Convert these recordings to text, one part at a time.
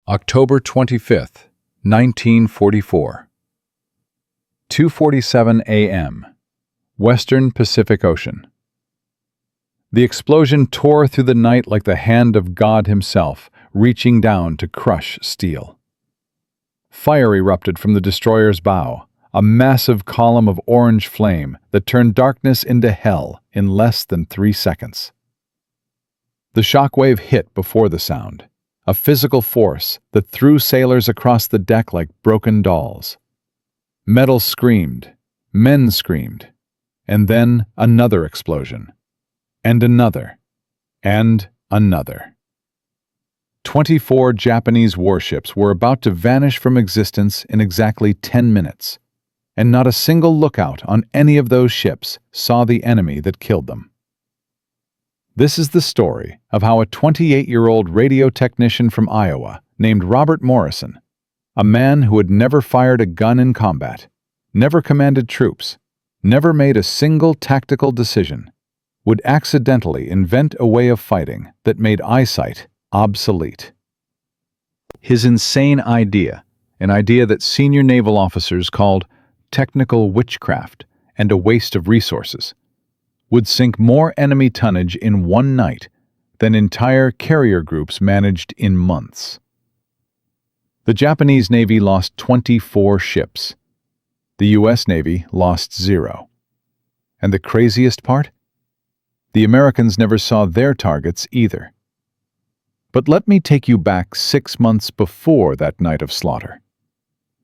October 25th, 1944. 2:47 a.m. Western Pacific Ocean. The explosion tore through the night like the hand of God himself, reaching down to crush steel. Fire erupted from the destroyer's bow, a massive column of orange flame that turned darkness into hell in less than 3 seconds. The shockwave hit before the sound, a physical force that threw sailors across the deck like broken dolls. Metal screamed, men screamed, and then another explosion, and another, and another. 24 Japanese warships were about to vanish from existence in exactly 10 minutes, and not a single lookout on any of those ships saw the enemy that killed them. This is the story of how a 28-year-old radio technician from Iowa named Robert Morrison, a man who had never fired a gun in combat, never commanded troops, never made a single tactical decision, would accidentally invent a way of fighting that made eyesight obsolete. His insane idea, an idea that senior naval officers called technical witchcraft and a waste of resources, would sink more enemy tonnage in one night than entire carrier groups managed in months. The Japanese Navy lost 24 ships. The U.S. Navy lost 0. And the craziest part? The Americans never saw their targets either. But let me take you back 6 months before that night of slaughter.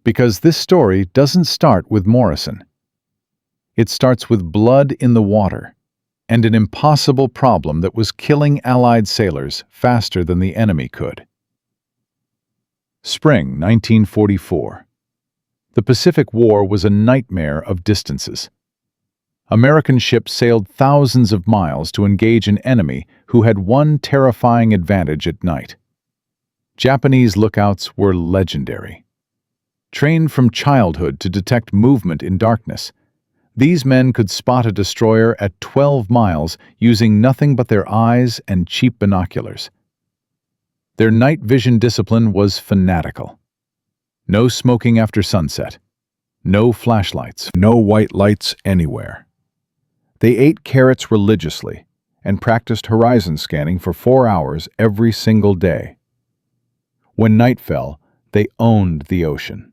Because this story doesn't start with Morrison. It starts with blood in the water and an impossible problem that was killing Allied sailors faster than the enemy could. Spring 1944. The Pacific War was a nightmare of distances. American ships sailed thousands of miles to engage an enemy who had one terrifying advantage at night. Japanese lookouts were legendary. Trained from childhood to detect movement in darkness, these men could spot a destroyer at 12 miles using nothing but their eyes and cheap binoculars. Their night vision discipline was fanatical. No smoking after sunset, no flashlights, no white lights anywhere. They ate carrots religiously and practiced horizon scanning for 4 hours every single day. When night fell, they owned the ocean.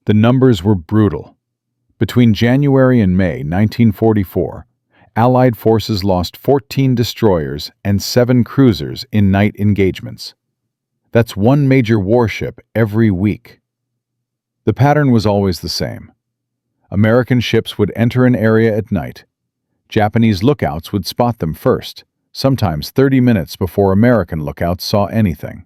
The numbers were brutal. Between January and May 1944, Allied forces lost 14 destroyers and 7 cruisers in night engagements. That's 1 major warship every week. The pattern was always the same. American ships would enter an area at night. Japanese lookouts would spot them first, sometimes 30 minutes before American lookouts saw anything.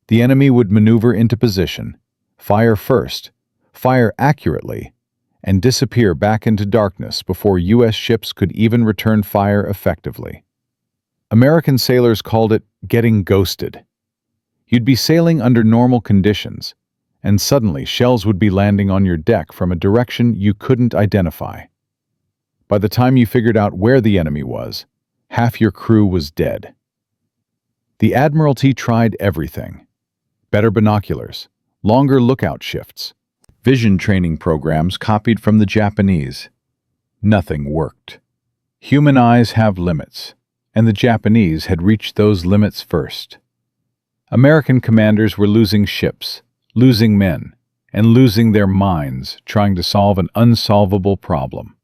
The enemy would maneuver into position, fire first, fire accurately, and disappear back into darkness before U.S. ships could even return fire effectively. American sailors called it getting ghosted. You'd be sailing under normal conditions, and suddenly shells would be landing on your deck from a direction you couldn't identify. By the time you figured out where the enemy was, half your crew was dead. The Admiralty tried everything. Better binoculars, longer lookout shifts, vision training programs copied from the Japanese. Nothing worked. Human eyes have limits, and the Japanese had reached those limits first. American commanders were losing ships, losing men, and losing their minds trying to solve an unsolvable problem.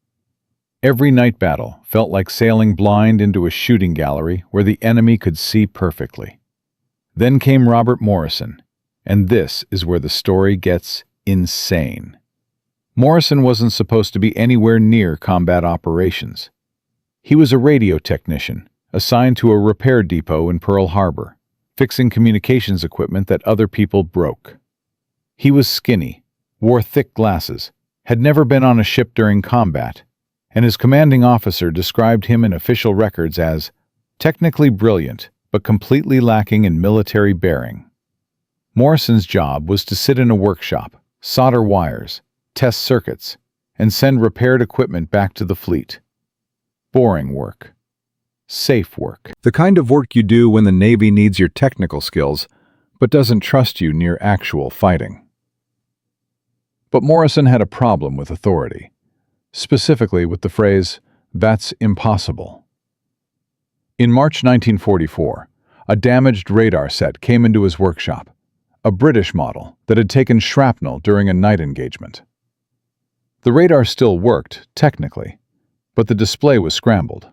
Every night battle felt like sailing blind into a shooting gallery where the enemy could see perfectly. Then came Robert Morrison, and this is where the story gets insane. Morrison wasn't supposed to be anywhere near combat operations. He was a radio technician assigned to a repair depot in Pearl Harbor, fixing communications equipment that other people broke. He was skinny, wore thick glasses, had never been on a ship during combat, and his commanding officer described him in official records as technically brilliant but completely lacking in military bearing. Morrison's job was to sit in a workshop, solder wires, test circuits, and send repaired equipment back to the fleet. Boring work. Safe work. The kind of work you do when the Navy needs your technical skills, but doesn't trust you near actual fighting. But Morrison had a problem with authority, specifically with the phrase, "That's impossible." In March 1944, a damaged radar set came into his workshop, a British model that had taken shrapnel during a night engagement. The radar still worked, technically, but the display was scrambled.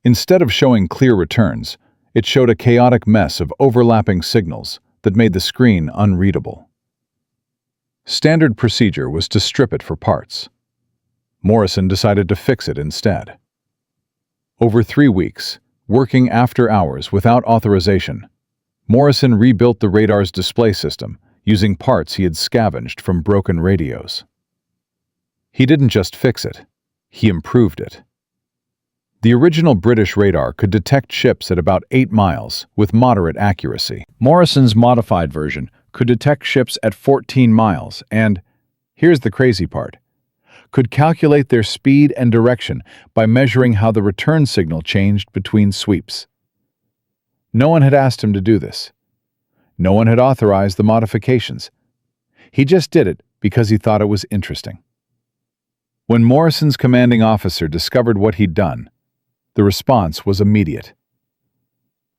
Instead of showing clear returns, it showed a chaotic mess of overlapping signals that made the screen unreadable. Standard procedure was to strip it for parts. Morrison decided to fix it instead. Over 3 weeks, working after hours without authorization, Morrison rebuilt the radar's display system using parts he had scavenged from broken radios. He didn't just fix it, he improved it. The original British radar could detect ships at about 8 miles with moderate accuracy. Morrison's modified version could detect ships at 14 miles and, here's the crazy part, could calculate their speed and direction by measuring how the return signal changed between sweeps. No one had asked him to do this. No one had authorized the modifications. He just did it because he thought it was interesting. When Morrison's commanding officer discovered what he'd done, the response was immediate.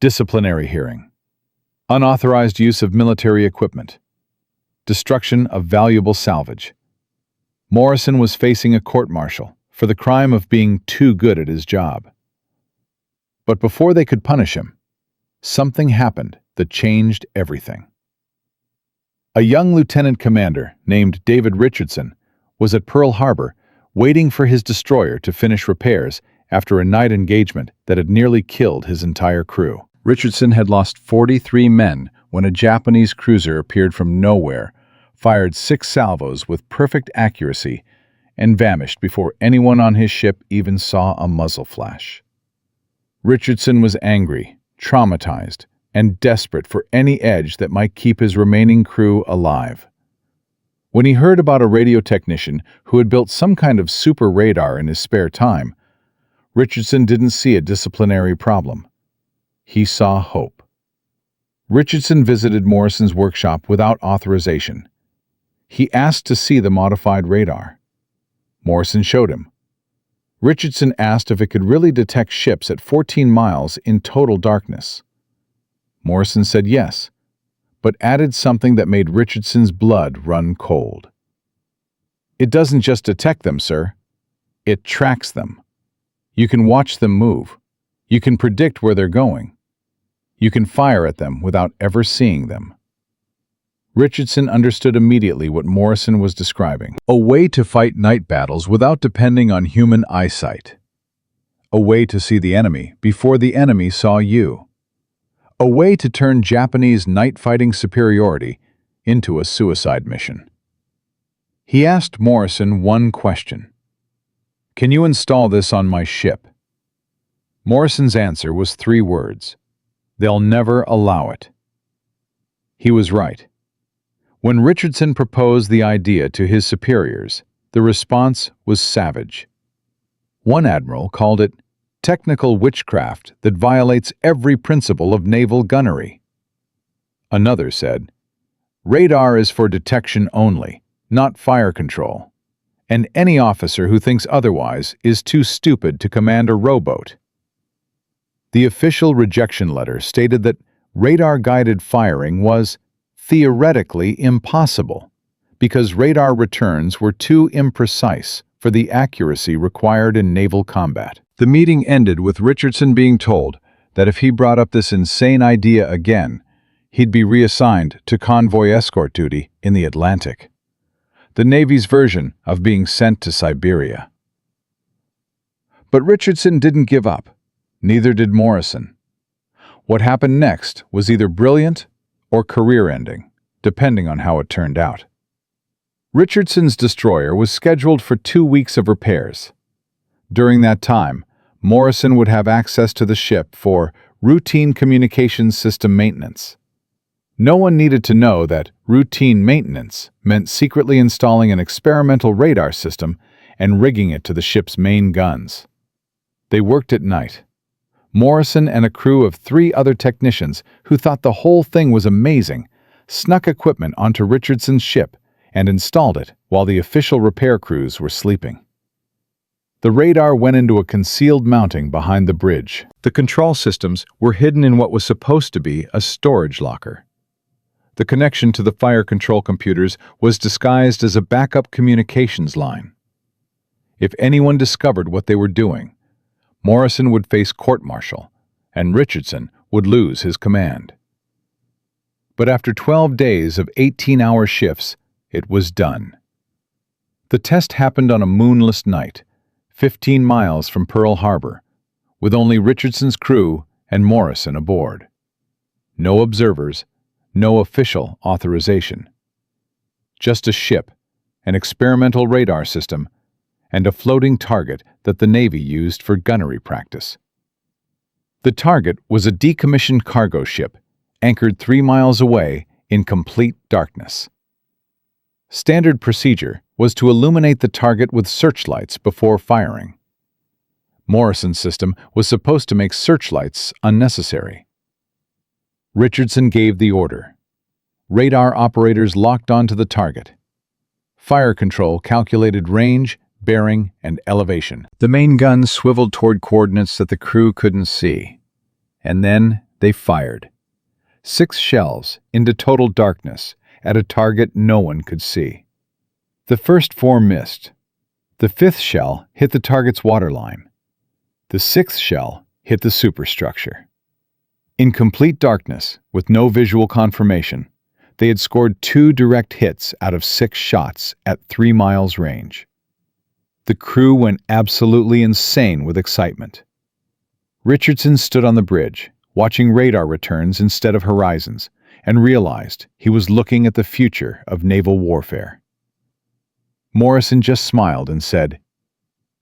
Disciplinary hearing, unauthorized use of military equipment, destruction of valuable salvage. Morrison was facing a court-martial for the crime of being too good at his job. But before they could punish him, something happened that changed everything. A young lieutenant commander named David Richardson was at Pearl Harbor waiting for his destroyer to finish repairs after a night engagement that had nearly killed his entire crew. Richardson had lost 43 men when a Japanese cruiser appeared from nowhere, fired 6 salvos with perfect accuracy, and vanished before anyone on his ship even saw a muzzle flash. Richardson was angry, traumatized, and desperate for any edge that might keep his remaining crew alive. When he heard about a radio technician who had built some kind of super radar in his spare time, Richardson didn't see a disciplinary problem. He saw hope. Richardson visited Morrison's workshop without authorization. He asked to see the modified radar. Morrison showed him. Richardson asked if it could really detect ships at 14 miles in total darkness. Morrison said yes, but added something that made Richardson's blood run cold. "It doesn't just detect them, sir. It tracks them. You can watch them move. You can predict where they're going. You can fire at them without ever seeing them." Richardson understood immediately what Morrison was describing. A way to fight night battles without depending on human eyesight. A way to see the enemy before the enemy saw you. A way to turn Japanese night-fighting superiority into a suicide mission. He asked Morrison one question. "Can you install this on my ship?" Morrison's answer was 3 words. "They'll never allow it." He was right. When Richardson proposed the idea to his superiors, the response was savage. One admiral called it technical witchcraft that violates every principle of naval gunnery. Another said, "Radar is for detection only, not fire control, and any officer who thinks otherwise is too stupid to command a rowboat." The official rejection letter stated that radar-guided firing was theoretically impossible because radar returns were too imprecise for the accuracy required in naval combat. The meeting ended with Richardson being told that if he brought up this insane idea again, he'd be reassigned to convoy escort duty in the Atlantic, the Navy's version of being sent to Siberia. But Richardson didn't give up. Neither did Morrison. What happened next was either brilliant or career-ending, depending on how it turned out. Richardson's destroyer was scheduled for 2 weeks of repairs. During that time, Morrison would have access to the ship for routine communications system maintenance. No one needed to know that routine maintenance meant secretly installing an experimental radar system and rigging it to the ship's main guns. They worked at night. Morrison and a crew of 3 other technicians who thought the whole thing was amazing snuck equipment onto Richardson's ship and installed it while the official repair crews were sleeping. The radar went into a concealed mounting behind the bridge. The control systems were hidden in what was supposed to be a storage locker. The connection to the fire control computers was disguised as a backup communications line. If anyone discovered what they were doing, Morrison would face court-martial, and Richardson would lose his command. But after 12 days of 18-hour shifts, it was done. The test happened on a moonless night, 15 miles from Pearl Harbor, with only Richardson's crew and Morrison aboard. No observers, no official authorization. Just a ship, an experimental radar system, and a floating target that the Navy used for gunnery practice. The target was a decommissioned cargo ship, anchored 3 miles away in complete darkness. Standard procedure was to illuminate the target with searchlights before firing. Morrison's system was supposed to make searchlights unnecessary. Richardson gave the order. Radar operators locked onto the target. Fire control calculated range, bearing, and elevation. The main guns swiveled toward coordinates that the crew couldn't see. And then they fired. 6 shells into total darkness at a target no one could see. The first 4 missed. The 5th shell hit the target's waterline. The 6th shell hit the superstructure. In complete darkness, with no visual confirmation, they had scored 2 direct hits out of 6 shots at 3 miles range. The crew went absolutely insane with excitement. Richardson stood on the bridge, watching radar returns instead of horizons, and realized he was looking at the future of naval warfare. Morrison just smiled and said,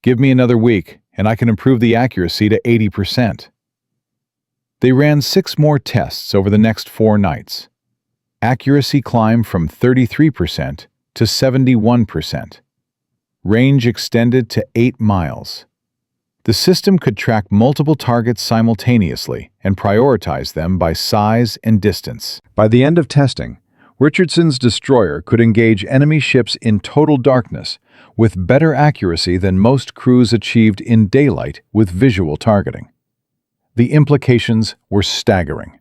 "Give me another week, and I can improve the accuracy to 80%. They ran 6 more tests over the next 4 nights. Accuracy climbed from 33% to 71%. Range extended to 8 miles. The system could track multiple targets simultaneously and prioritize them by size and distance. By the end of testing, Richardson's destroyer could engage enemy ships in total darkness with better accuracy than most crews achieved in daylight with visual targeting. The implications were staggering.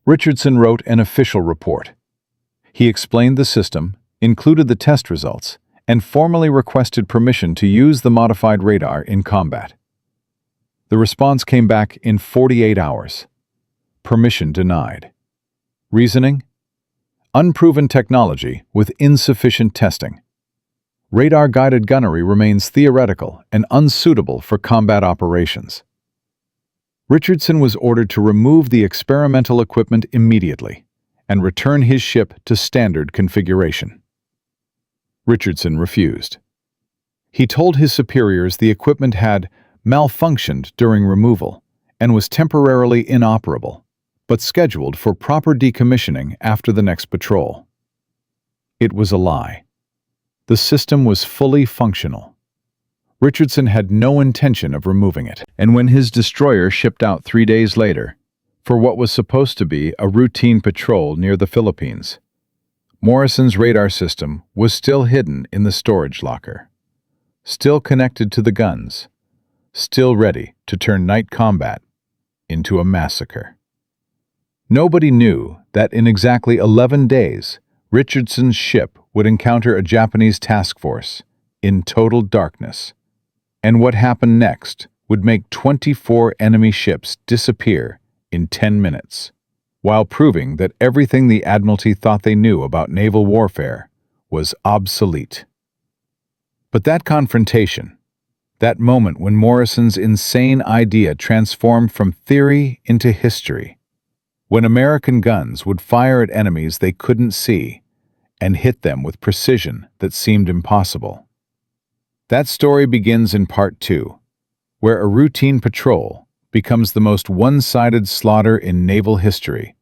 Richardson wrote an official report. He explained the system, included the test results, and formally requested permission to use the modified radar in combat. The response came back in 48 hours. Permission denied. Reasoning? Unproven technology with insufficient testing. Radar-guided gunnery remains theoretical and unsuitable for combat operations. Richardson was ordered to remove the experimental equipment immediately and return his ship to standard configuration. Richardson refused. He told his superiors the equipment had malfunctioned during removal and was temporarily inoperable, but scheduled for proper decommissioning after the next patrol. It was a lie. The system was fully functional. Richardson had no intention of removing it, and when his destroyer shipped out 3 days later, for what was supposed to be a routine patrol near the Philippines, Morrison's radar system was still hidden in the storage locker, still connected to the guns, still ready to turn night combat into a massacre. Nobody knew that in exactly 11 days, Richardson's ship would encounter a Japanese task force in total darkness, and what happened next would make 24 enemy ships disappear in 10 minutes, while proving that everything the Admiralty thought they knew about naval warfare was obsolete. But that confrontation, that moment when Morrison's insane idea transformed from theory into history, when American guns would fire at enemies they couldn't see and hit them with precision that seemed impossible. That story begins in Part 2, where a routine patrol becomes the most one-sided slaughter in naval history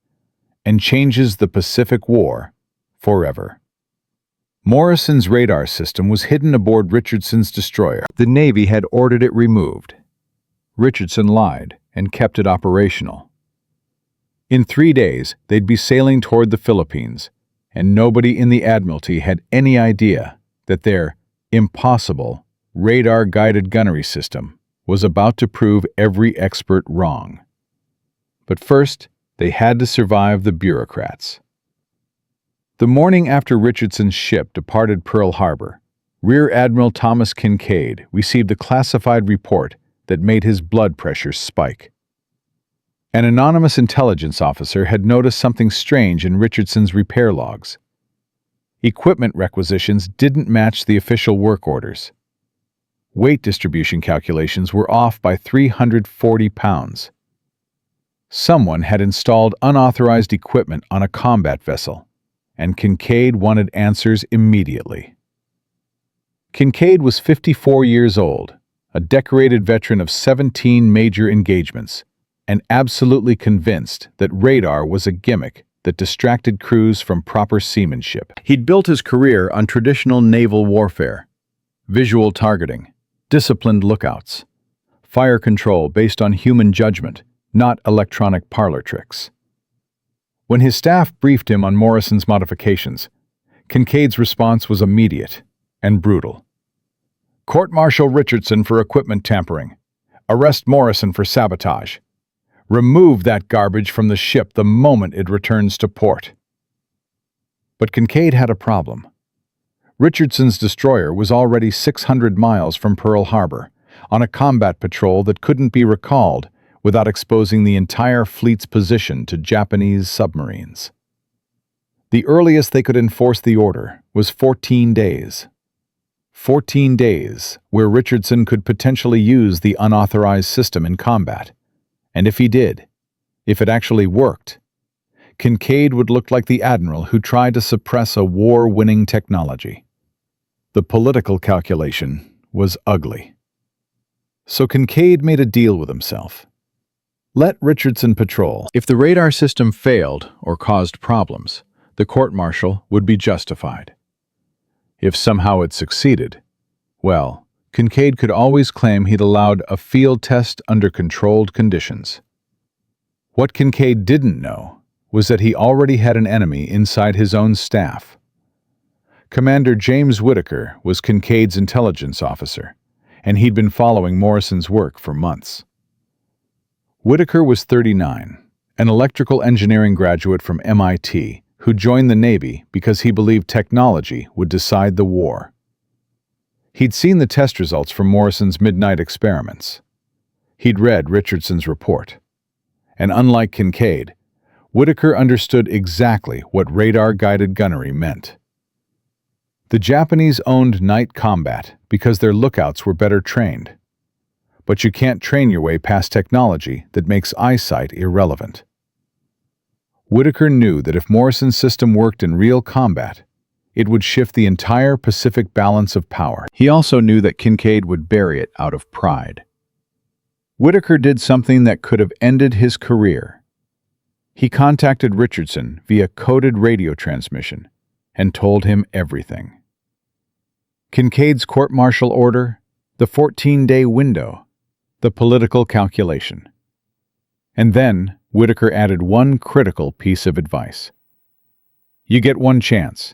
and changes the Pacific War forever. Morrison's radar system was hidden aboard Richardson's destroyer. The Navy had ordered it removed. Richardson lied and kept it operational. In 3 days, they'd be sailing toward the Philippines, and nobody in the Admiralty had any idea that their impossible radar-guided gunnery system was about to prove every expert wrong. But first, they had to survive the bureaucrats. The morning after Richardson's ship departed Pearl Harbor, Rear Admiral Thomas Kinkaid received a classified report that made his blood pressure spike. An anonymous intelligence officer had noticed something strange in Richardson's repair logs. Equipment requisitions didn't match the official work orders. Weight distribution calculations were off by 340 pounds. Someone had installed unauthorized equipment on a combat vessel, and Kinkaid wanted answers immediately. Kinkaid was 54 years old, a decorated veteran of 17 major engagements, and absolutely convinced that radar was a gimmick that distracted crews from proper seamanship. He'd built his career on traditional naval warfare: visual targeting, disciplined lookouts, fire control based on human judgment, not electronic parlor tricks. When his staff briefed him on Morrison's modifications, Kinkaid's response was immediate and brutal. Court-martial Richardson for equipment tampering. Arrest Morrison for sabotage. Remove that garbage from the ship the moment it returns to port. But Kinkaid had a problem. Richardson's destroyer was already 600 miles from Pearl Harbor, on a combat patrol that couldn't be recalled without exposing the entire fleet's position to Japanese submarines. The earliest they could enforce the order was 14 days. 14 days where Richardson could potentially use the unauthorized system in combat. And if he did, if it actually worked, Kinkaid would look like the admiral who tried to suppress a war-winning technology. The political calculation was ugly. So Kinkaid made a deal with himself. Let Richardson patrol. If the radar system failed or caused problems, the court-martial would be justified. If somehow it succeeded, well, Kinkaid could always claim he'd allowed a field test under controlled conditions. What Kinkaid didn't know was that he already had an enemy inside his own staff. Commander James Whitaker was Kinkaid's intelligence officer, and he'd been following Morrison's work for months. Whitaker was 39, an electrical engineering graduate from MIT who joined the Navy because he believed technology would decide the war. He'd seen the test results from Morrison's midnight experiments. He'd read Richardson's report. And unlike Kinkaid, Whitaker understood exactly what radar-guided gunnery meant. The Japanese owned night combat because their lookouts were better trained. But you can't train your way past technology that makes eyesight irrelevant. Whitaker knew that if Morrison's system worked in real combat, it would shift the entire Pacific balance of power. He also knew that Kinkaid would bury it out of pride. Whitaker did something that could have ended his career. He contacted Richardson via coded radio transmission and told him everything. Kinkaid's court-martial order, the 14-day window, the political calculation. And then Whitaker added one critical piece of advice. You get one chance.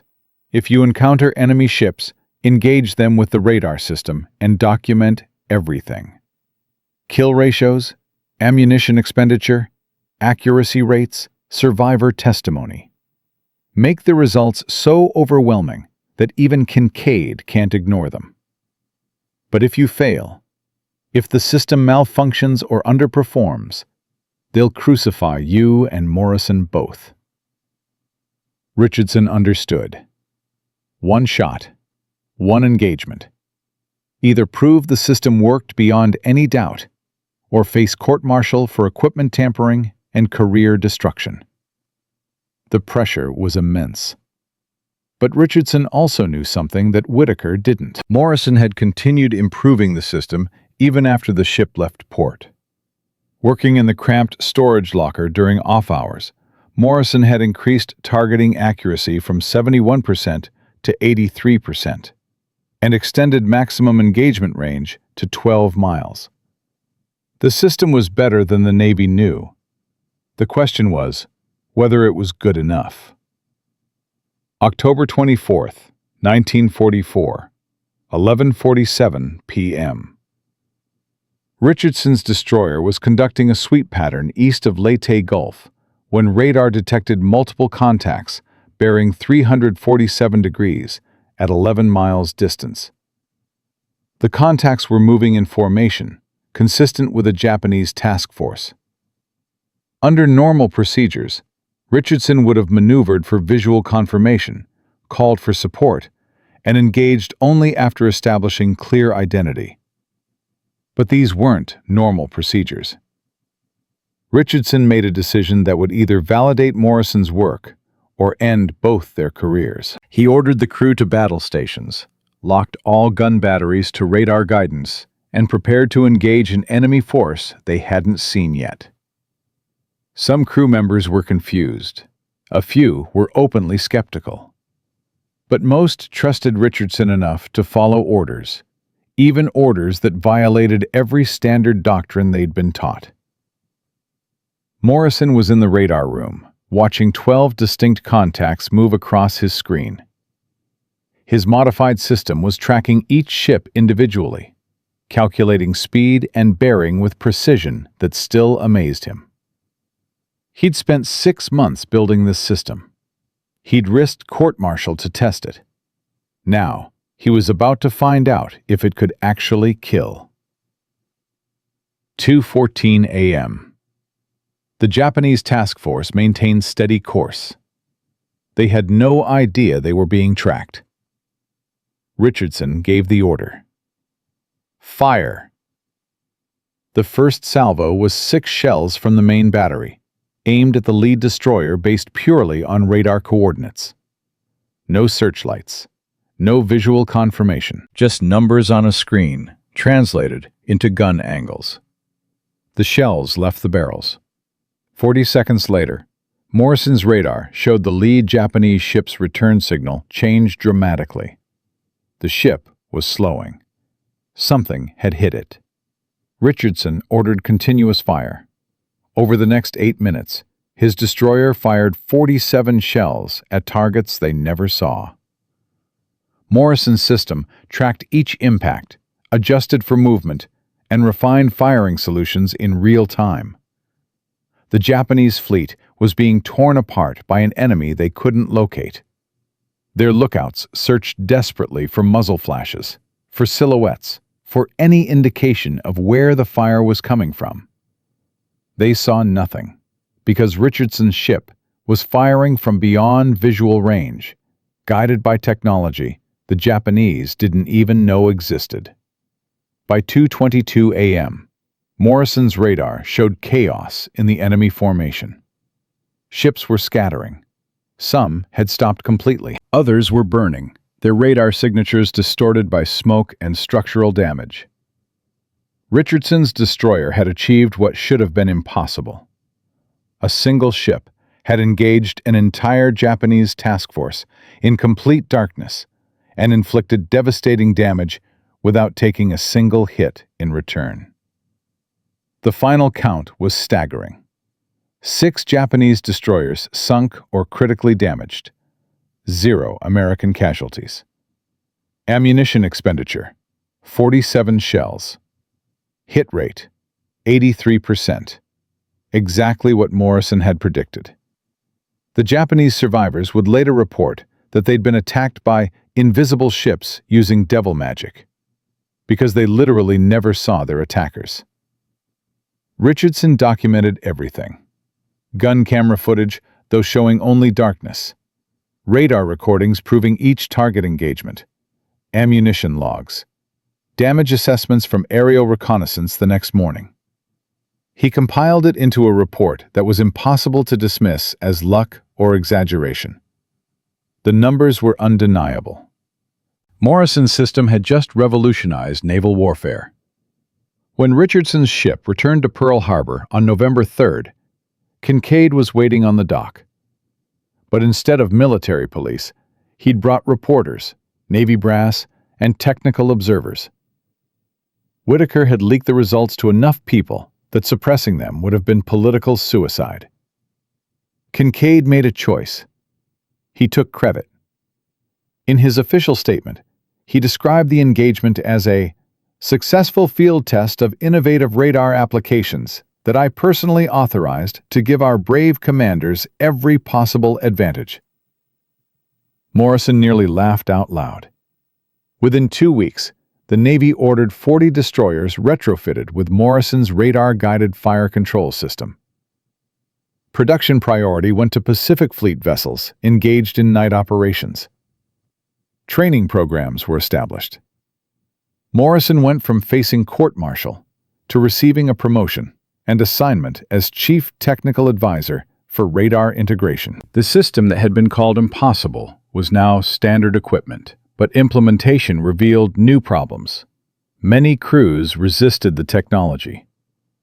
If you encounter enemy ships, engage them with the radar system and document everything. Kill ratios, ammunition expenditure, accuracy rates, survivor testimony. Make the results so overwhelming that even Kinkaid can't ignore them. But if you fail, if the system malfunctions or underperforms, they'll crucify you and Morrison both. Richardson understood. One shot, one engagement. Either prove the system worked beyond any doubt, or face court-martial for equipment tampering and career destruction. The pressure was immense. But Richardson also knew something that Whitaker didn't. Morrison had continued improving the system even after the ship left port. Working in the cramped storage locker during off-hours, Morrison had increased targeting accuracy from 71% to 83%, and extended maximum engagement range to 12 miles. The system was better than the Navy knew. The question was whether it was good enough. October 24th, 1944, 11:47 p.m. Richardson's destroyer was conducting a sweep pattern east of Leyte Gulf when radar detected multiple contacts bearing 347 degrees at 11 miles distance. The contacts were moving in formation, consistent with a Japanese task force. Under normal procedures, Richardson would have maneuvered for visual confirmation, called for support, and engaged only after establishing clear identity. But these weren't normal procedures. Richardson made a decision that would either validate Morrison's work or end both their careers. He ordered the crew to battle stations, locked all gun batteries to radar guidance, and prepared to engage an enemy force they hadn't seen yet. Some crew members were confused. A few were openly skeptical. But most trusted Richardson enough to follow orders, even orders that violated every standard doctrine they'd been taught. Morrison was in the radar room, watching 12 distinct contacts move across his screen. His modified system was tracking each ship individually, calculating speed and bearing with precision that still amazed him. He'd spent 6 months building this system. He'd risked court-martial to test it. Now, he was about to find out if it could actually kill. 2:14 a.m. The Japanese task force maintained steady course. They had no idea they were being tracked. Richardson gave the order. Fire! The first salvo was 6 shells from the main battery, aimed at the lead destroyer based purely on radar coordinates. No searchlights, no visual confirmation, just numbers on a screen, translated into gun angles. The shells left the barrels. 40 seconds later, Morrison's radar showed the lead Japanese ship's return signal change dramatically. The ship was slowing. Something had hit it. Richardson ordered continuous fire. Over the next 8 minutes, his destroyer fired 47 shells at targets they never saw. Morrison's system tracked each impact, adjusted for movement, and refined firing solutions in real time. The Japanese fleet was being torn apart by an enemy they couldn't locate. Their lookouts searched desperately for muzzle flashes, for silhouettes, for any indication of where the fire was coming from. They saw nothing, because Richardson's ship was firing from beyond visual range, guided by technology the Japanese didn't even know existed. By 2:22 a.m., Morrison's radar showed chaos in the enemy formation. Ships were scattering. Some had stopped completely. Others were burning, their radar signatures distorted by smoke and structural damage. Richardson's destroyer had achieved what should have been impossible. A single ship had engaged an entire Japanese task force in complete darkness and inflicted devastating damage without taking a single hit in return. The final count was staggering. 6 Japanese destroyers sunk or critically damaged. 0 American casualties. Ammunition expenditure, 47 shells. Hit rate, 83%. Exactly what Morrison had predicted. The Japanese survivors would later report that they'd been attacked by invisible ships using devil magic, because they literally never saw their attackers. Richardson documented everything. Gun camera footage, though showing only darkness. Radar recordings proving each target engagement. Ammunition logs. Damage assessments from aerial reconnaissance the next morning. He compiled it into a report that was impossible to dismiss as luck or exaggeration. The numbers were undeniable. Morrison's system had just revolutionized naval warfare. When Richardson's ship returned to Pearl Harbor on November 3rd, Kincaid was waiting on the dock. But instead of military police, he'd brought reporters, Navy brass, and technical observers. Whitaker had leaked the results to enough people that suppressing them would have been political suicide. Kincaid made a choice. He took credit. In his official statement, he described the engagement as a successful field test of innovative radar applications that I personally authorized to give our brave commanders every possible advantage. Morrison nearly laughed out loud. Within 2 weeks, the Navy ordered 40 destroyers retrofitted with Morrison's radar-guided fire control system. Production priority went to Pacific Fleet vessels engaged in night operations. Training programs were established. Morrison went from facing court-martial to receiving a promotion and assignment as Chief Technical Advisor for radar integration. The system that had been called impossible was now standard equipment, but implementation revealed new problems. Many crews resisted the technology.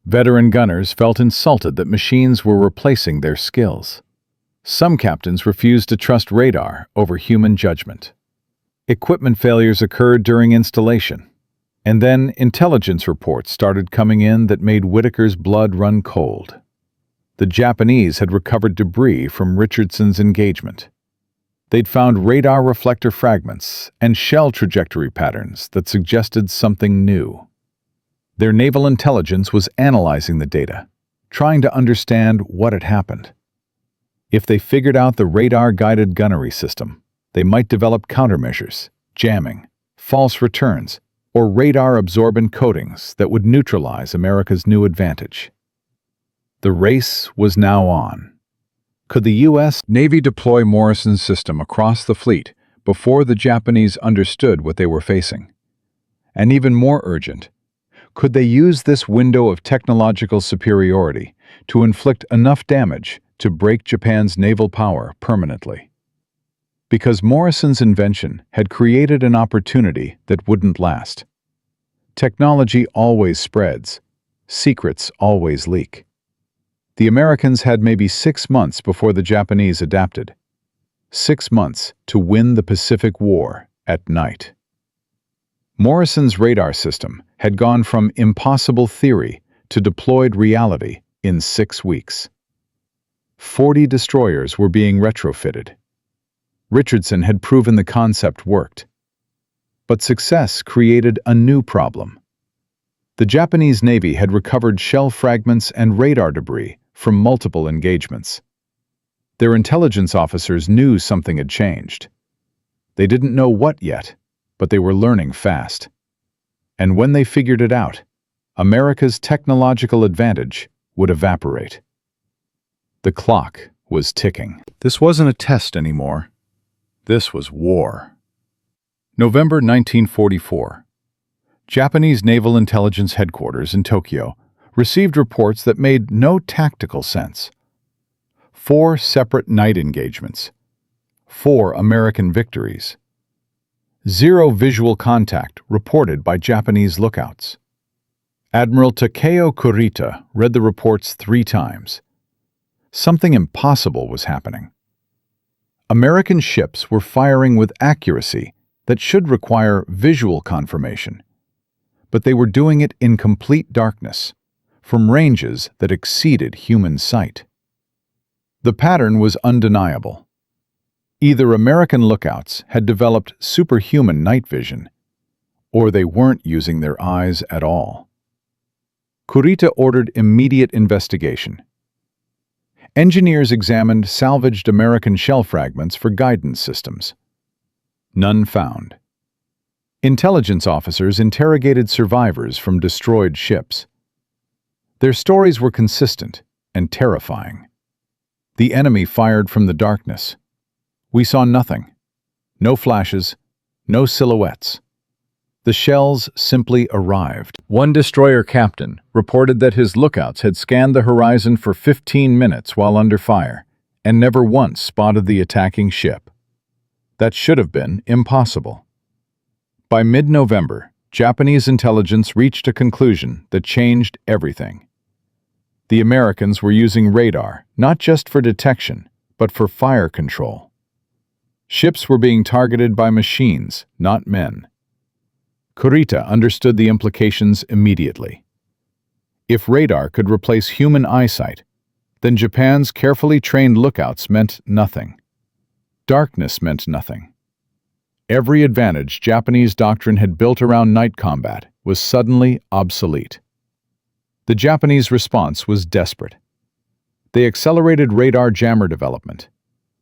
Veteran gunners felt insulted that machines were replacing their skills. Some captains refused to trust radar over human judgment. Equipment failures occurred during installation, and then intelligence reports started coming in that made Whitaker's blood run cold. The Japanese had recovered debris from Richardson's engagement. They'd found radar reflector fragments and shell trajectory patterns that suggested something new. Their naval intelligence was analyzing the data, trying to understand what had happened. If they figured out the radar-guided gunnery system, they might develop countermeasures, jamming, false returns, or radar-absorbent coatings that would neutralize America's new advantage. The race was now on. Could the U.S. Navy deploy Morrison's system across the fleet before the Japanese understood what they were facing? And even more urgent, could they use this window of technological superiority to inflict enough damage to break Japan's naval power permanently? Because Morrison's invention had created an opportunity that wouldn't last. Technology always spreads. Secrets always leak. The Americans had maybe 6 months before the Japanese adapted. 6 months to win the Pacific War at night. Morrison's radar system had gone from impossible theory to deployed reality in 6 weeks. 40 destroyers were being retrofitted. Richardson had proven the concept worked. But success created a new problem. The Japanese Navy had recovered shell fragments and radar debris from multiple engagements. Their intelligence officers knew something had changed. They didn't know what yet, but they were learning fast. And when they figured it out, America's technological advantage would evaporate. The clock was ticking. This wasn't a test anymore. This was war. November 1944. Japanese Naval Intelligence Headquarters in Tokyo received reports that made no tactical sense. 4 separate night engagements. 4 American victories. 0 visual contact reported by Japanese lookouts. Admiral Takeo Kurita read the reports 3 times. Something impossible was happening. American ships were firing with accuracy that should require visual confirmation, but they were doing it in complete darkness, from ranges that exceeded human sight. The pattern was undeniable. Either American lookouts had developed superhuman night vision, or they weren't using their eyes at all. Kurita ordered immediate investigation. Engineers examined salvaged American shell fragments for guidance systems. None found. Intelligence officers interrogated survivors from destroyed ships. Their stories were consistent and terrifying. The enemy fired from the darkness. We saw nothing. No flashes, no silhouettes. The shells simply arrived. One destroyer captain reported that his lookouts had scanned the horizon for 15 minutes while under fire and never once spotted the attacking ship. That should have been impossible. By mid-November, Japanese intelligence reached a conclusion that changed everything. The Americans were using radar not just for detection, but for fire control. Ships were being targeted by machines, not men. Kurita understood the implications immediately. If radar could replace human eyesight, then Japan's carefully trained lookouts meant nothing. Darkness meant nothing. Every advantage Japanese doctrine had built around night combat was suddenly obsolete. The Japanese response was desperate. They accelerated radar jammer development.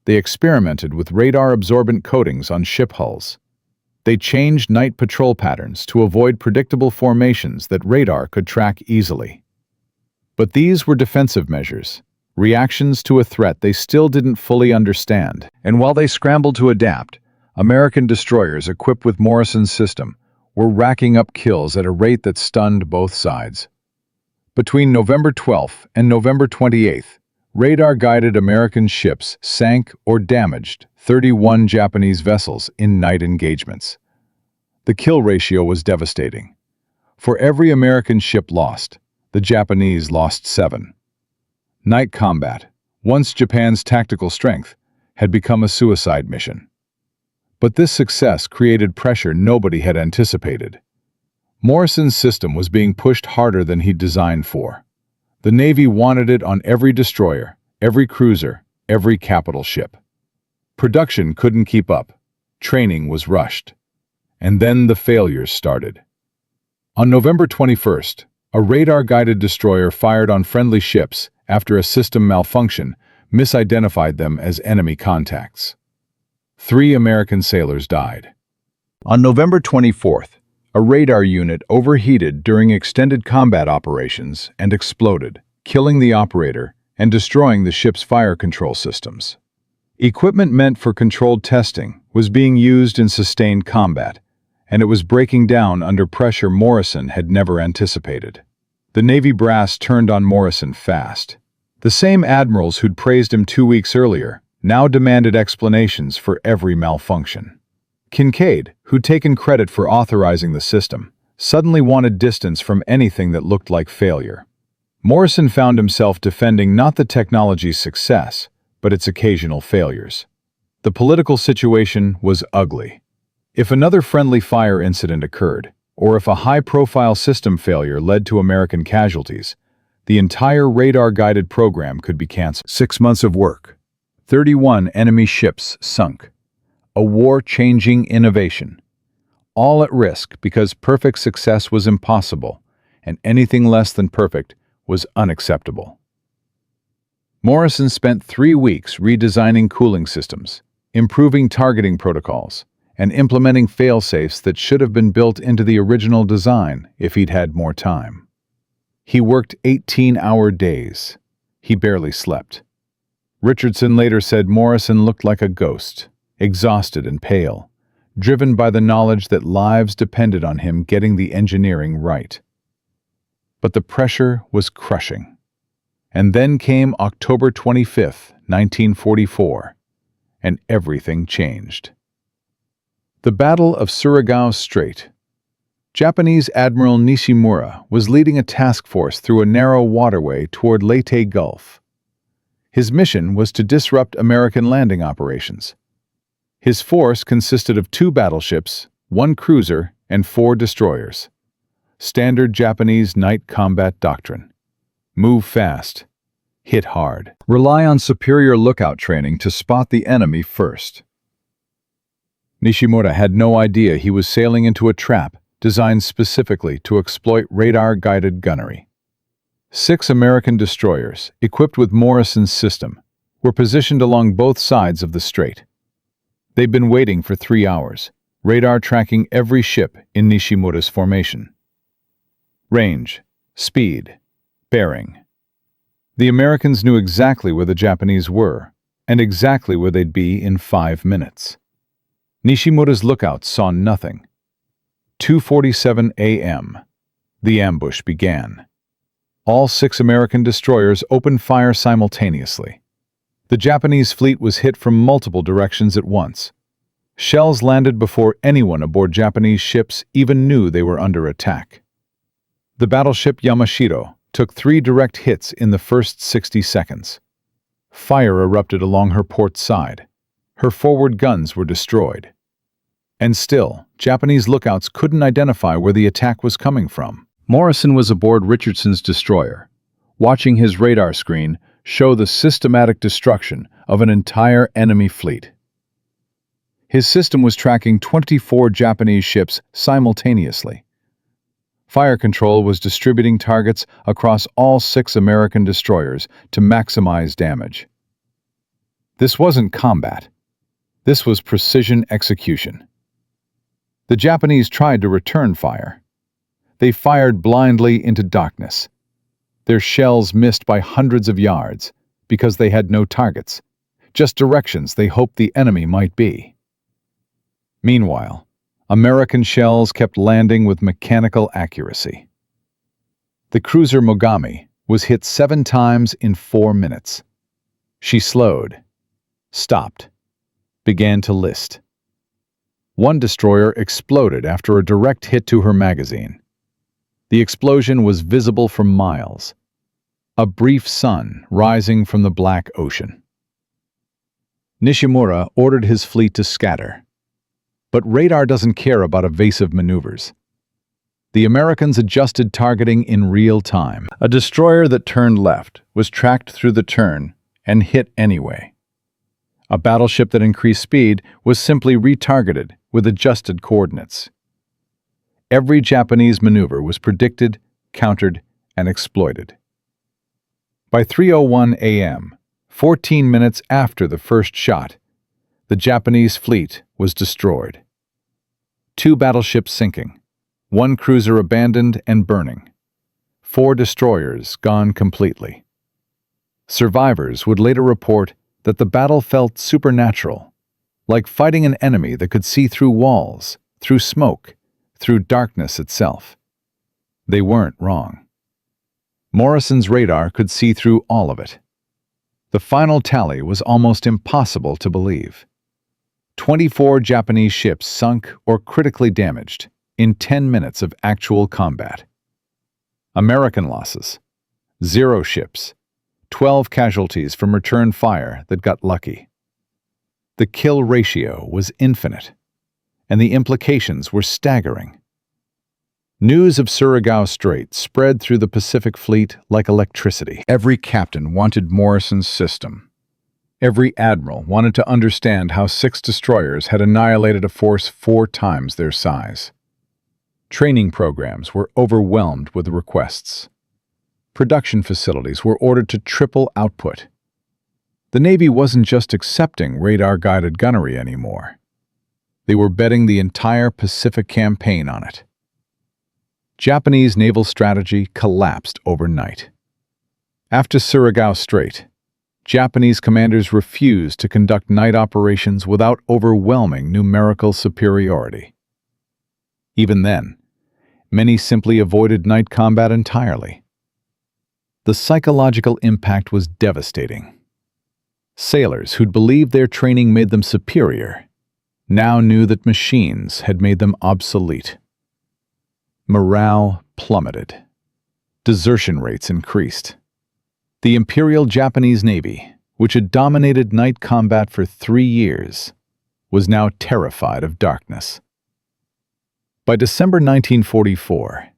They experimented with radar-absorbent coatings on ship hulls. They changed night patrol patterns to avoid predictable formations that radar could track easily. But these were defensive measures, reactions to a threat they still didn't fully understand. And while they scrambled to adapt, American destroyers equipped with Morrison's system were racking up kills at a rate that stunned both sides. Between November 12th and November 28th, radar-guided American ships sank or damaged 31 Japanese vessels in night engagements. The kill ratio was devastating. For every American ship lost, the Japanese lost 7. Night combat, once Japan's tactical strength, had become a suicide mission. But this success created pressure nobody had anticipated. Morrison's system was being pushed harder than he'd designed for. The Navy wanted it on every destroyer, every cruiser, every capital ship. Production couldn't keep up. Training was rushed. And then the failures started. On November 21st, a radar-guided destroyer fired on friendly ships after a system malfunction misidentified them as enemy contacts. 3 American sailors died. On November 24th, a radar unit overheated during extended combat operations and exploded, killing the operator and destroying the ship's fire control systems. Equipment meant for controlled testing was being used in sustained combat, and it was breaking down under pressure Morrison had never anticipated. The Navy brass turned on Morrison fast. The same admirals who'd praised him 2 weeks earlier now demanded explanations for every malfunction. Kincaid, who'd taken credit for authorizing the system, suddenly wanted distance from anything that looked like failure. Morrison found himself defending not the technology's success, but its occasional failures. The political situation was ugly. If another friendly fire incident occurred, or if a high-profile system failure led to American casualties, the entire radar-guided program could be canceled. 6 months of work. 31 enemy ships sunk. A war-changing innovation. All at risk because perfect success was impossible, and anything less than perfect was unacceptable. Morrison spent 3 weeks redesigning cooling systems, improving targeting protocols, and implementing fail-safes that should have been built into the original design if he'd had more time. He worked 18-hour days. He barely slept. Richardson later said Morrison looked like a ghost, exhausted and pale, driven by the knowledge that lives depended on him getting the engineering right. But the pressure was crushing. And then came October 25, 1944, and everything changed. The Battle of Surigao Strait. Japanese Admiral Nishimura was leading a task force through a narrow waterway toward Leyte Gulf. His mission was to disrupt American landing operations. His force consisted of 2 battleships, 1 cruiser, and 4 destroyers. Standard Japanese night combat doctrine. Move fast. Hit hard. Rely on superior lookout training to spot the enemy first. Nishimura had no idea he was sailing into a trap designed specifically to exploit radar-guided gunnery. 6 American destroyers, equipped with Morrison's system, were positioned along both sides of the strait. They'd been waiting for 3 hours, radar tracking every ship in Nishimura's formation. Range, speed, bearing. The Americans knew exactly where the Japanese were, and exactly where they'd be in 5 minutes. Nishimura's lookouts saw nothing. 2:47 a.m. The ambush began. All 6 American destroyers opened fire simultaneously. The Japanese fleet was hit from multiple directions at once. Shells landed before anyone aboard Japanese ships even knew they were under attack. The battleship Yamashiro took 3 direct hits in the first 60 seconds. Fire erupted along her port side. Her forward guns were destroyed. And still, Japanese lookouts couldn't identify where the attack was coming from. Morrison was aboard Richardson's destroyer, watching his radar screen show the systematic destruction of an entire enemy fleet. His system was tracking 24 Japanese ships simultaneously. Fire control was distributing targets across all 6 American destroyers to maximize damage. This wasn't combat. This was precision execution. The Japanese tried to return fire. They fired blindly into darkness. Their shells missed by hundreds of yards because they had no targets, just directions they hoped the enemy might be. Meanwhile, American shells kept landing with mechanical accuracy. The cruiser Mogami was hit 7 times in 4 minutes. She slowed, stopped, began to list. One destroyer exploded after a direct hit to her magazine. The explosion was visible for miles, a brief sun rising from the black ocean. Nishimura ordered his fleet to scatter. But radar doesn't care about evasive maneuvers. The Americans adjusted targeting in real time. A destroyer that turned left was tracked through the turn and hit anyway. A battleship that increased speed was simply retargeted with adjusted coordinates. Every Japanese maneuver was predicted, countered, and exploited. By 3:01 a.m., 14 minutes after the first shot, the Japanese fleet was destroyed. 2 battleships sinking, 1 cruiser abandoned and burning, 4 destroyers gone completely. Survivors would later report that the battle felt supernatural, like fighting an enemy that could see through walls, through smoke, through darkness itself. They weren't wrong. Morrison's radar could see through all of it. The final tally was almost impossible to believe. 24 Japanese ships sunk or critically damaged in 10 minutes of actual combat. American losses: 0 ships, 12 casualties from return fire that got lucky. The kill ratio was infinite, and the implications were staggering. News of Surigao Strait spread through the Pacific Fleet like electricity. Every captain wanted Morrison's system. Every admiral wanted to understand how 6 destroyers had annihilated a force 4 times their size. Training programs were overwhelmed with requests. Production facilities were ordered to triple output. The Navy wasn't just accepting radar-guided gunnery anymore. They were betting the entire Pacific campaign on it. Japanese naval strategy collapsed overnight. After Surigao Strait, Japanese commanders refused to conduct night operations without overwhelming numerical superiority. Even then, many simply avoided night combat entirely. The psychological impact was devastating. Sailors who'd believed their training made them superior now knew that machines had made them obsolete. Morale plummeted. Desertion rates increased. The Imperial Japanese Navy, which had dominated night combat for 3 years, was now terrified of darkness. By December 1944,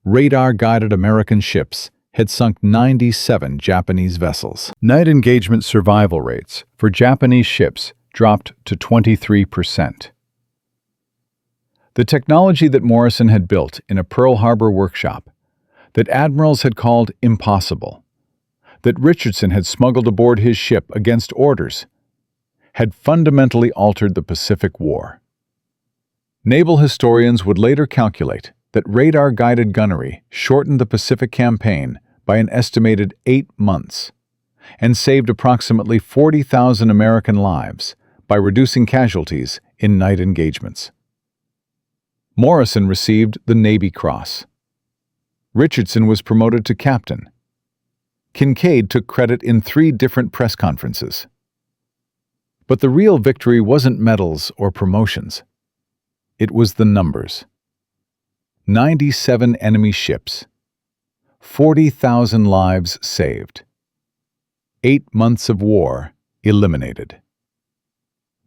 radar-guided American ships had sunk 97 Japanese vessels. Night engagement survival rates for Japanese ships dropped to 23%. The technology that Morrison had built in a Pearl Harbor workshop, that admirals had called impossible, that Richardson had smuggled aboard his ship against orders, had fundamentally altered the Pacific War. Naval historians would later calculate that radar-guided gunnery shortened the Pacific campaign by an estimated 8 months and saved approximately 40,000 American lives by reducing casualties in night engagements. Morrison received the Navy Cross. Richardson was promoted to captain. Kincaid took credit in 3 different press conferences. But the real victory wasn't medals or promotions. It was the numbers. 97 enemy ships. 40,000 lives saved. 8 months of war eliminated.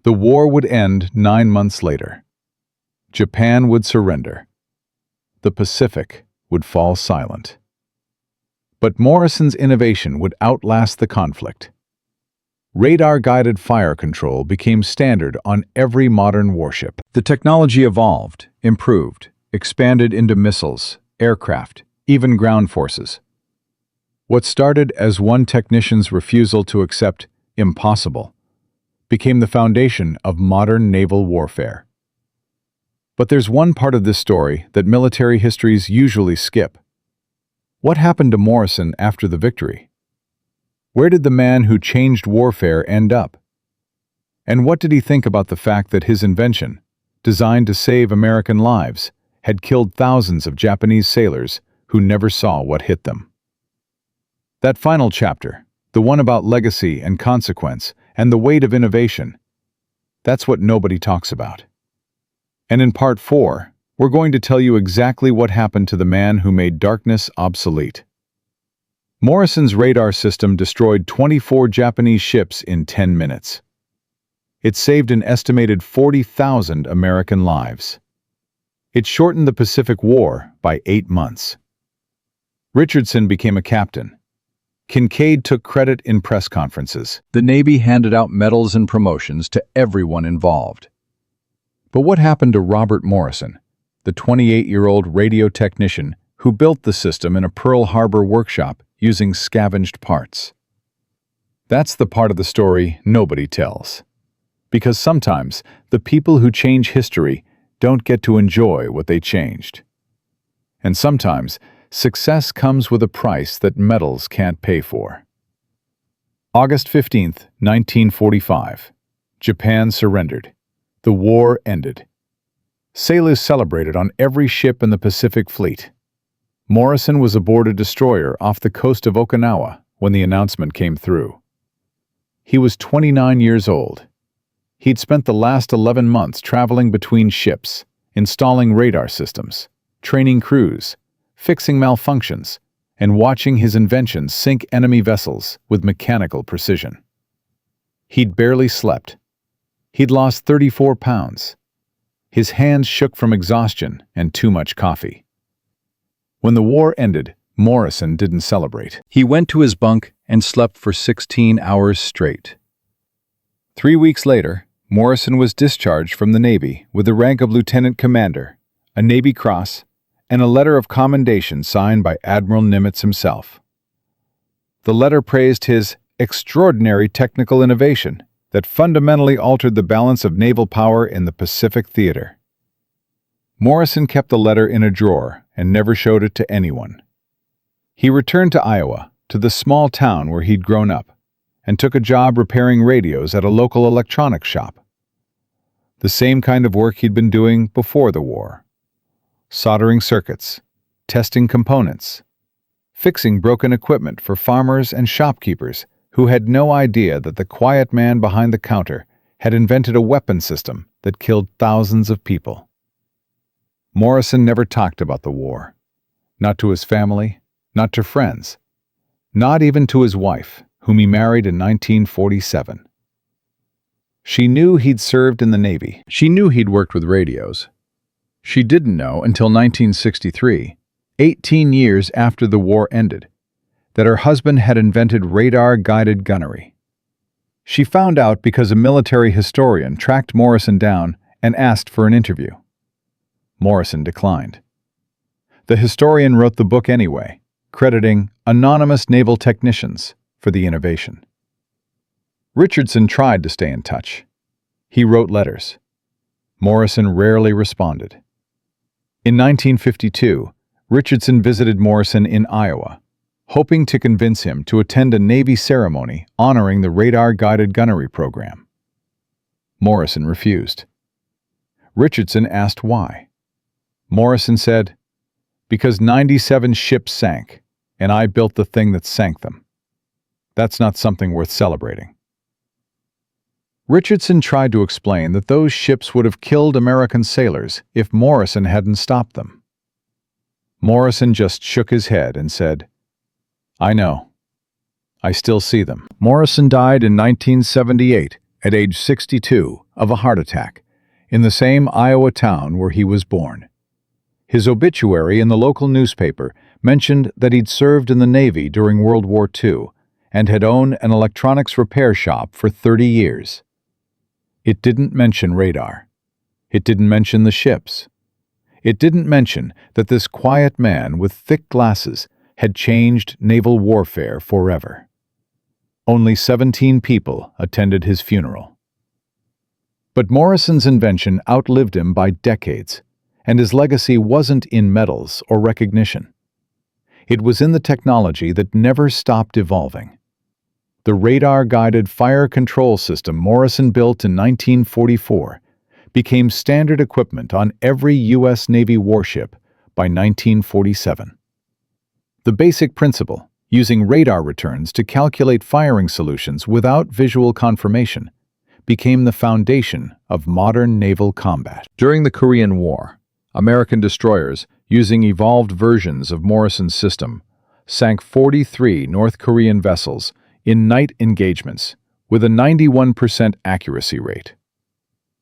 The war would end 9 months later. Japan would surrender. The Pacific would fall silent. But Morrison's innovation would outlast the conflict. Radar-guided fire control became standard on every modern warship. The technology evolved, improved, expanded into missiles, aircraft, even ground forces. What started as one technician's refusal to accept impossible became the foundation of modern naval warfare. But there's one part of this story that military histories usually skip. What happened to Morrison after the victory? Where did the man who changed warfare end up? And what did he think about the fact that his invention, designed to save American lives, had killed thousands of Japanese sailors who never saw what hit them? That final chapter, the one about legacy and consequence and the weight of innovation, that's what nobody talks about. And in Part 4, we're going to tell you exactly what happened to the man who made darkness obsolete. Morrison's radar system destroyed 24 Japanese ships in 10 minutes. It saved an estimated 40,000 American lives. It shortened the Pacific War by 8 months. Richardson became a captain. Kincaid took credit in press conferences. The Navy handed out medals and promotions to everyone involved. But what happened to Robert Morrison, the 28-year-old radio technician who built the system in a Pearl Harbor workshop using scavenged parts? That's the part of the story nobody tells. Because sometimes the people who change history don't get to enjoy what they changed. And sometimes success comes with a price that medals can't pay for. August 15, 1945. Japan surrendered. The war ended. Sailors celebrated on every ship in the Pacific Fleet. Morrison was aboard a destroyer off the coast of Okinawa when the announcement came through. He was 29 years old. He'd spent the last 11 months traveling between ships, installing radar systems, training crews, fixing malfunctions, and watching his inventions sink enemy vessels with mechanical precision. He'd barely slept. He'd lost 34 pounds. His hands shook from exhaustion and too much coffee. When the war ended, Morrison didn't celebrate. He went to his bunk and slept for 16 hours straight. 3 weeks later, Morrison was discharged from the Navy with the rank of lieutenant commander, a Navy Cross, and a letter of commendation signed by Admiral Nimitz himself. The letter praised his extraordinary technical innovation that fundamentally altered the balance of naval power in the Pacific theater. Morrison kept the letter in a drawer and never showed it to anyone. He returned to Iowa, to the small town where he'd grown up, and took a job repairing radios at a local electronics shop. The same kind of work he'd been doing before the war. Soldering circuits, testing components, fixing broken equipment for farmers and shopkeepers who had no idea that the quiet man behind the counter had invented a weapon system that killed thousands of people. Morrison never talked about the war. Not to his family, not to friends, not even to his wife, whom he married in 1947. She knew he'd served in the Navy. She knew he'd worked with radios. She didn't know until 1963, 18 years after the war ended, that her husband had invented radar-guided gunnery. She found out because a military historian tracked Morrison down and asked for an interview. Morrison declined. The historian wrote the book anyway, crediting anonymous naval technicians for the innovation. Richardson tried to stay in touch. He wrote letters. Morrison rarely responded. In 1952, Richardson visited Morrison in Iowa, hoping to convince him to attend a Navy ceremony honoring the radar-guided gunnery program. Morrison refused. Richardson asked why. Morrison said, "Because 97 ships sank, and I built the thing that sank them. That's not something worth celebrating." Richardson tried to explain that those ships would have killed American sailors if Morrison hadn't stopped them. Morrison just shook his head and said, "I know. I still see them." Morrison died in 1978 at age 62 of a heart attack in the same Iowa town where he was born. His obituary in the local newspaper mentioned that he'd served in the Navy during World War II and had owned an electronics repair shop for 30 years. It didn't mention radar. It didn't mention the ships. It didn't mention that this quiet man with thick glasses had changed naval warfare forever. Only 17 people attended his funeral. But Morrison's invention outlived him by decades, and his legacy wasn't in medals or recognition. It was in the technology that never stopped evolving. The radar-guided fire control system Morrison built in 1944 became standard equipment on every U.S. Navy warship by 1947. The basic principle, using radar returns to calculate firing solutions without visual confirmation, became the foundation of modern naval combat. During the Korean War, American destroyers, using evolved versions of Morrison's system, sank 43 North Korean vessels in night engagements with a 91% accuracy rate.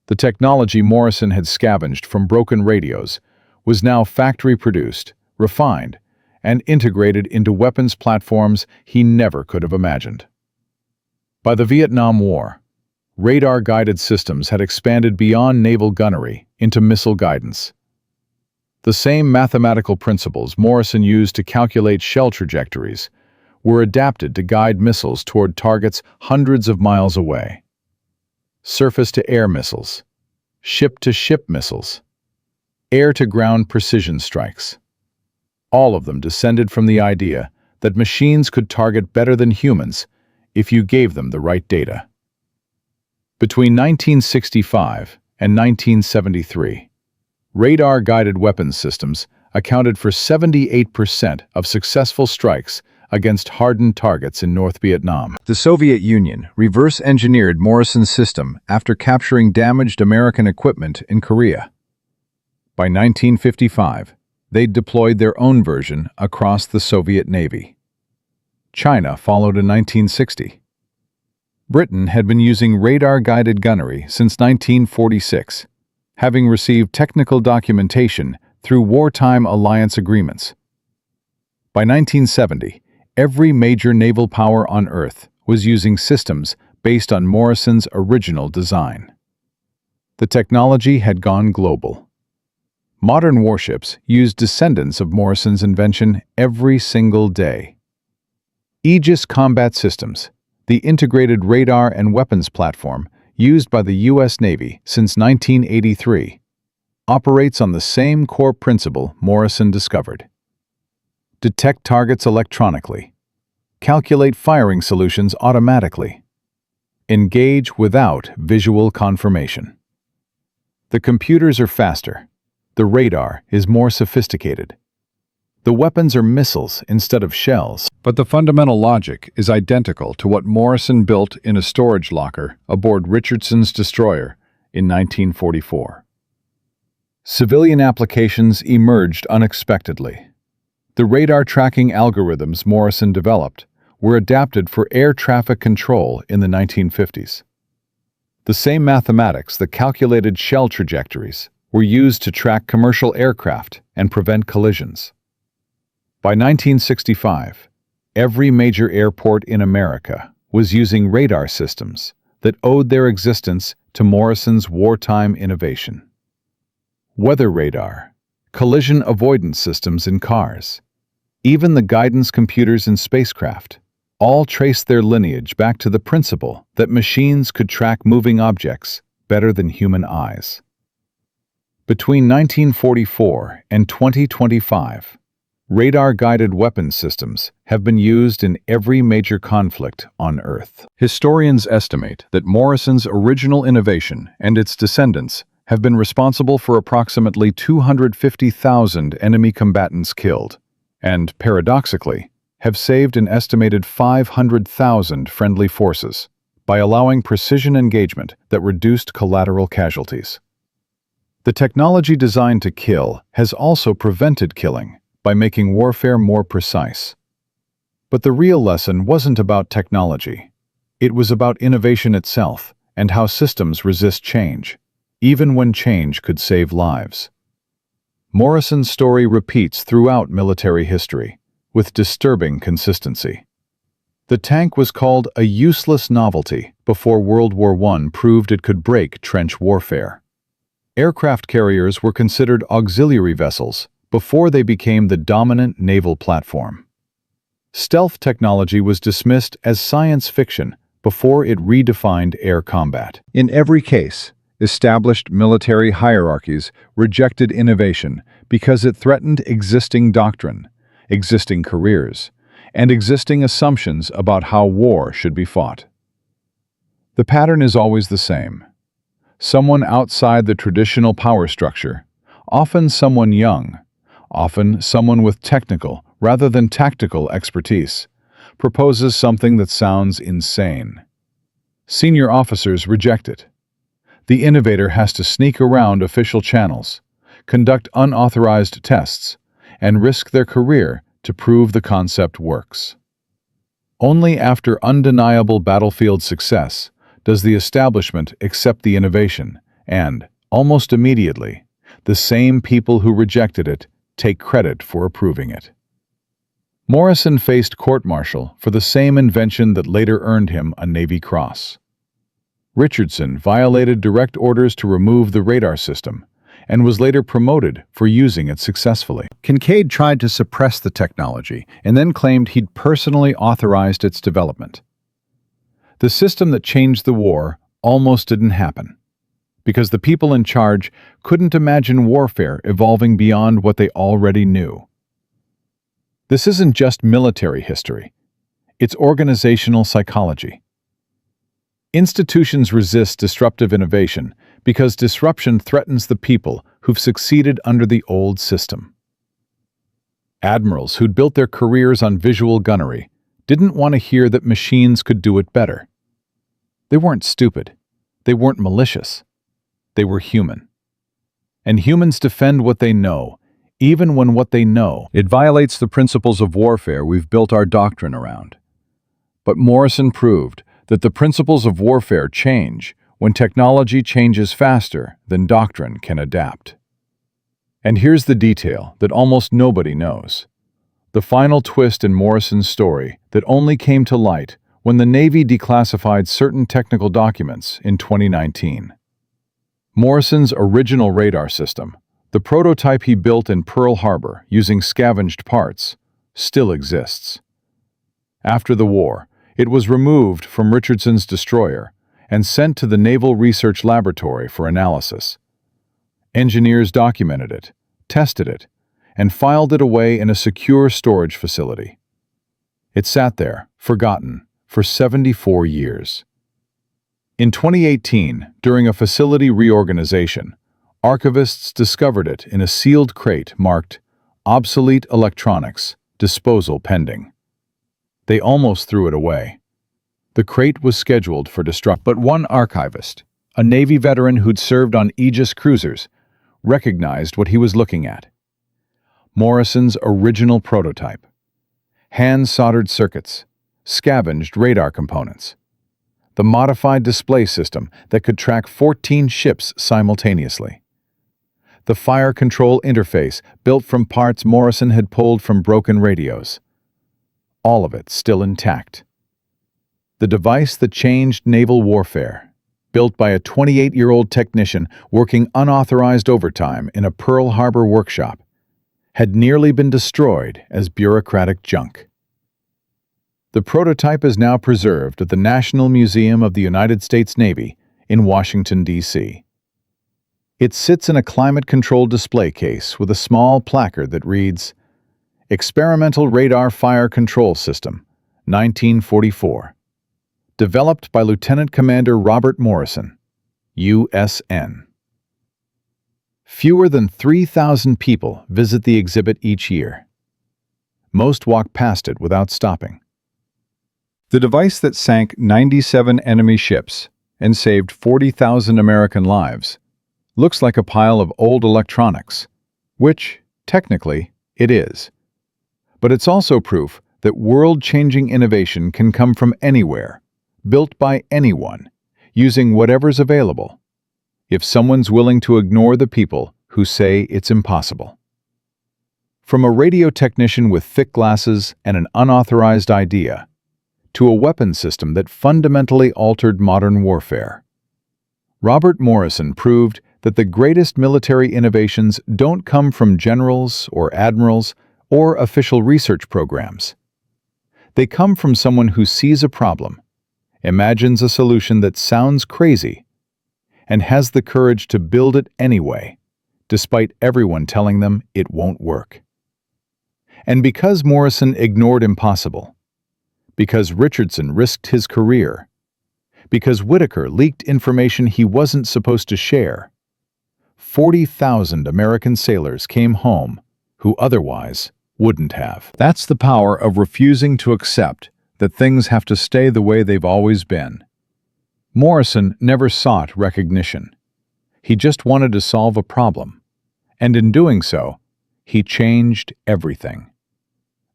The technology Morrison had scavenged from broken radios was now factory-produced, refined, and integrated into weapons platforms he never could have imagined. By the Vietnam War, radar-guided systems had expanded beyond naval gunnery into missile guidance. The same mathematical principles Morrison used to calculate shell trajectories were adapted to guide missiles toward targets hundreds of miles away. Surface-to-air missiles, ship-to-ship missiles, air-to-ground precision strikes. All of them descended from the idea that machines could target better than humans if you gave them the right data. Between 1965 and 1973, radar-guided weapons systems accounted for 78% of successful strikes against hardened targets in North Vietnam. The Soviet Union reverse-engineered Morrison's system after capturing damaged American equipment in Korea. By 1955, they'd deployed their own version across the Soviet Navy. China followed in 1960. Britain had been using radar-guided gunnery since 1946, having received technical documentation through wartime alliance agreements. By 1970, every major naval power on Earth was using systems based on Morrison's original design. The technology had gone global. Modern warships use descendants of Morrison's invention every single day. Aegis Combat Systems, the integrated radar and weapons platform used by the U.S. Navy since 1983, operates on the same core principle Morrison discovered. Detect targets electronically. Calculate firing solutions automatically. Engage without visual confirmation. The computers are faster. The radar is more sophisticated. The weapons are missiles instead of shells. But the fundamental logic is identical to what Morrison built in a storage locker aboard Richardson's destroyer in 1944. Civilian applications emerged unexpectedly. The radar tracking algorithms Morrison developed were adapted for air traffic control in the 1950s. The same mathematics that calculated shell trajectories were used to track commercial aircraft and prevent collisions. By 1965, every major airport in America was using radar systems that owed their existence to Morrison's wartime innovation. Weather radar, collision avoidance systems in cars, even the guidance computers in spacecraft, all trace their lineage back to the principle that machines could track moving objects better than human eyes. Between 1944 and 2025, radar-guided weapons systems have been used in every major conflict on Earth. Historians estimate that Morrison's original innovation and its descendants have been responsible for approximately 250,000 enemy combatants killed, and, paradoxically, have saved an estimated 500,000 friendly forces by allowing precision engagement that reduced collateral casualties. The technology designed to kill has also prevented killing by making warfare more precise. But the real lesson wasn't about technology. It was about innovation itself and how systems resist change, even when change could save lives. Morrison's story repeats throughout military history, with disturbing consistency. The tank was called a useless novelty before World War I proved it could break trench warfare. Aircraft carriers were considered auxiliary vessels before they became the dominant naval platform. Stealth technology was dismissed as science fiction before it redefined air combat. In every case, established military hierarchies rejected innovation because it threatened existing doctrine, existing careers, and existing assumptions about how war should be fought. The pattern is always the same. Someone outside the traditional power structure, often someone young, often someone with technical rather than tactical expertise, proposes something that sounds insane. Senior officers reject it. The innovator has to sneak around official channels, conduct unauthorized tests, and risk their career to prove the concept works. Only after undeniable battlefield success does the establishment accept the innovation, and, almost immediately, the same people who rejected it take credit for approving it. Morrison faced court-martial for the same invention that later earned him a Navy Cross. Richardson violated direct orders to remove the radar system and was later promoted for using it successfully. Kincaid tried to suppress the technology and then claimed he'd personally authorized its development. The system that changed the war almost didn't happen, because the people in charge couldn't imagine warfare evolving beyond what they already knew. This isn't just military history, it's organizational psychology. Institutions resist disruptive innovation because disruption threatens the people who've succeeded under the old system. Admirals who'd built their careers on visual gunnery didn't want to hear that machines could do it better. They weren't stupid. They weren't malicious. They were human. And humans defend what they know, even when what they know it violates the principles of warfare we've built our doctrine around. But Morrison proved that the principles of warfare change when technology changes faster than doctrine can adapt. And here's the detail that almost nobody knows. The final twist in Morrison's story that only came to light when the Navy declassified certain technical documents in 2019. Morrison's original radar system, the prototype he built in Pearl Harbor using scavenged parts, still exists. After the war, it was removed from Richardson's destroyer and sent to the Naval Research Laboratory for analysis. Engineers documented it, tested it, and filed it away in a secure storage facility. It sat there, forgotten, for 74 years. In 2018, during a facility reorganization, archivists discovered it in a sealed crate marked "Obsolete Electronics, Disposal Pending." They almost threw it away. The crate was scheduled for destruction, but one archivist, a Navy veteran who'd served on Aegis cruisers, recognized what he was looking at. Morrison's original prototype. Hand-soldered circuits, scavenged radar components. The modified display system that could track 14 ships simultaneously. The fire control interface built from parts Morrison had pulled from broken radios. All of it still intact. The device that changed naval warfare, built by a 28-year-old technician working unauthorized overtime in a Pearl Harbor workshop, had nearly been destroyed as bureaucratic junk. The prototype is now preserved at the National Museum of the United States Navy in Washington, D.C. It sits in a climate-controlled display case with a small placard that reads, "Experimental Radar Fire Control System, 1944. Developed by Lieutenant Commander Robert Morrison, USN." Fewer than 3,000 people visit the exhibit each year. Most walk past it without stopping. The device that sank 97 enemy ships and saved 40,000 American lives looks like a pile of old electronics, which, technically, it is. But it's also proof that world-changing innovation can come from anywhere, built by anyone, using whatever's available, if someone's willing to ignore the people who say it's impossible. From a radio technician with thick glasses and an unauthorized idea, to a weapon system that fundamentally altered modern warfare. Robert Morrison proved that the greatest military innovations don't come from generals or admirals or official research programs. They come from someone who sees a problem, imagines a solution that sounds crazy, and has the courage to build it anyway, despite everyone telling them it won't work. And because Morrison ignored impossible, because Richardson risked his career, because Whitaker leaked information he wasn't supposed to share, 40,000 American sailors came home who otherwise wouldn't have. That's the power of refusing to accept that things have to stay the way they've always been. Morrison never sought recognition. He just wanted to solve a problem, and in doing so, he changed everything.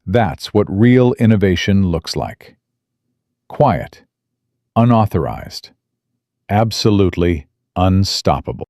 That's what real innovation looks like. Quiet, unauthorized, absolutely unstoppable.